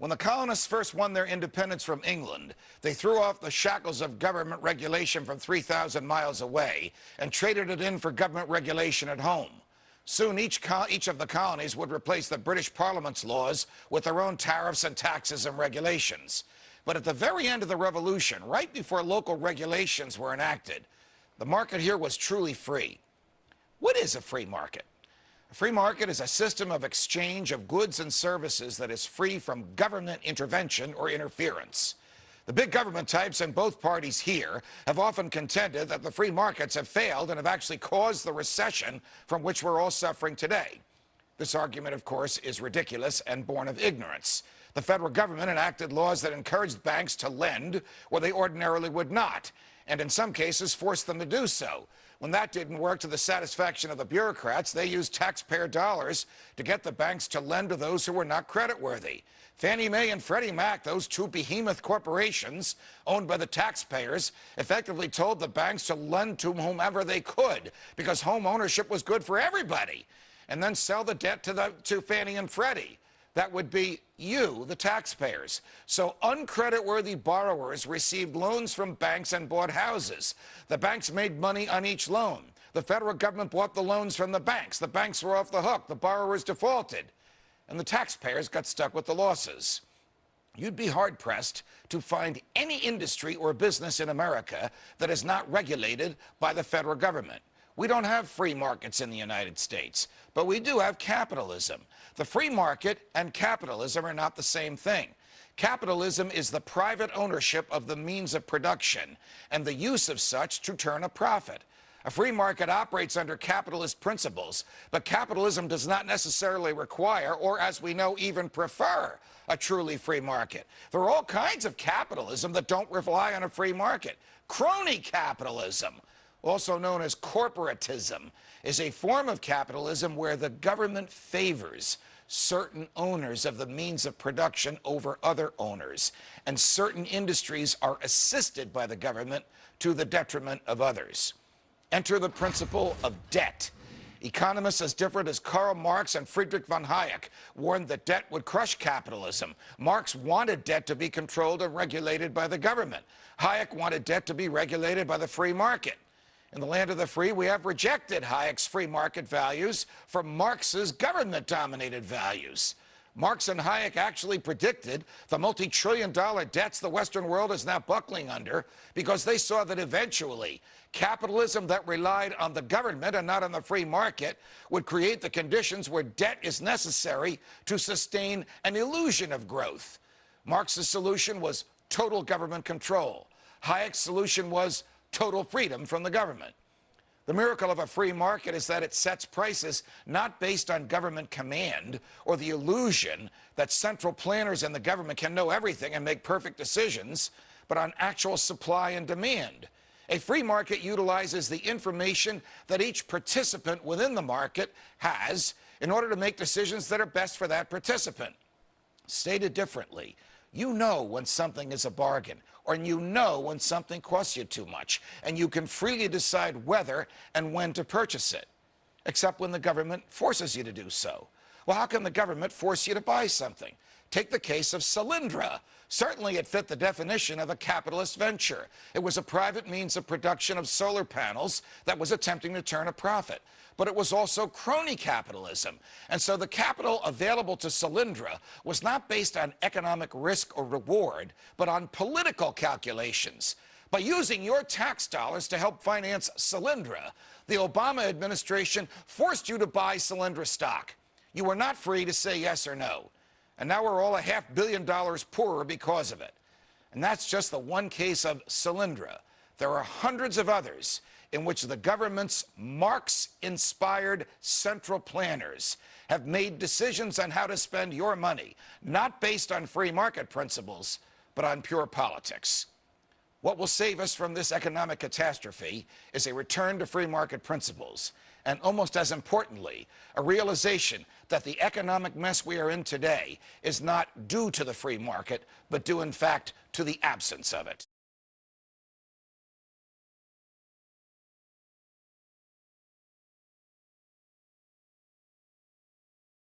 When the colonists first won their independence from England, they threw off the shackles of government regulation from 3,000 miles away and traded it in for government regulation at home. Soon, each of the colonies would replace the British Parliament's laws with their own tariffs and taxes and regulations. But at the very end of the Revolution, right before local regulations were enacted, the market here was truly free. What is a free market? A free market is a system of exchange of goods and services that is free from government intervention or interference. The big government types in both parties here have often contended that the free markets have failed and have actually caused the recession from which we're all suffering today. This argument, of course, is ridiculous and born of ignorance. The federal government enacted laws that encouraged banks to lend where they ordinarily would not, and in some cases forced them to do so. When that didn't work to the satisfaction of the bureaucrats, they used taxpayer dollars to get the banks to lend to those who were not creditworthy. Fannie Mae and Freddie Mac, those two behemoth corporations owned by the taxpayers, effectively told the banks to lend to whomever they could because home ownership was good for everybody, and then sell the debt to Fannie and Freddie. That would be you, the taxpayers. So uncreditworthy borrowers received loans from banks and bought houses. The banks made money on each loan. The federal government bought the loans from the banks. The banks were off the hook. The borrowers defaulted. And the taxpayers got stuck with the losses. You'd be hard-pressed to find any industry or business in America that is not regulated by the federal government. We don't have free markets in the United States, but we do have capitalism. The free market and capitalism are not the same thing. Capitalism is the private ownership of the means of production and the use of such to turn a profit. A free market operates under capitalist principles, but capitalism does not necessarily require, or as we know, even prefer, a truly free market. There are all kinds of capitalism that don't rely on a free market. Crony capitalism, also known as corporatism, is a form of capitalism where the government favors certain owners of the means of production over other owners, and certain industries are assisted by the government to the detriment of others. Enter the principle of debt. Economists as different as Karl Marx and Friedrich von Hayek warned that debt would crush capitalism. Marx wanted debt to be controlled and regulated by the government. Hayek wanted debt to be regulated by the free market. In the land of the free, we have rejected Hayek's free market values for Marx's government-dominated values. Marx and Hayek actually predicted the multi-trillion-dollar debts the Western world is now buckling under because they saw that eventually capitalism that relied on the government and not on the free market would create the conditions where debt is necessary to sustain an illusion of growth. Marx's solution was total government control. Hayek's solution was total freedom from the government. The miracle of a free market is that it sets prices not based on government command or the illusion that central planners in the government can know everything and make perfect decisions, but on actual supply and demand. A free market utilizes the information that each participant within the market has in order to make decisions that are best for that participant. Stated differently, you know when something is a bargain, or you know when something costs you too much, and you can freely decide whether and when to purchase it, except when the government forces you to do so. Well, how can the government force you to buy something? Take the case of Solyndra. Certainly it fit the definition of a capitalist venture. It was a private means of production of solar panels that was attempting to turn a profit. But it was also crony capitalism. And so the capital available to Solyndra was not based on economic risk or reward, but on political calculations. By using your tax dollars to help finance Solyndra, the Obama administration forced you to buy Solyndra stock. You were not free to say yes or no. And now we're all $500 million poorer because of it. And that's just the one case of Solyndra. There are hundreds of others in which the government's Marx-inspired central planners have made decisions on how to spend your money, not based on free market principles, but on pure politics. What will save us from this economic catastrophe is a return to free market principles, and almost as importantly, a realization that the economic mess we are in today is not due to the free market, but due, in fact, to the absence of it.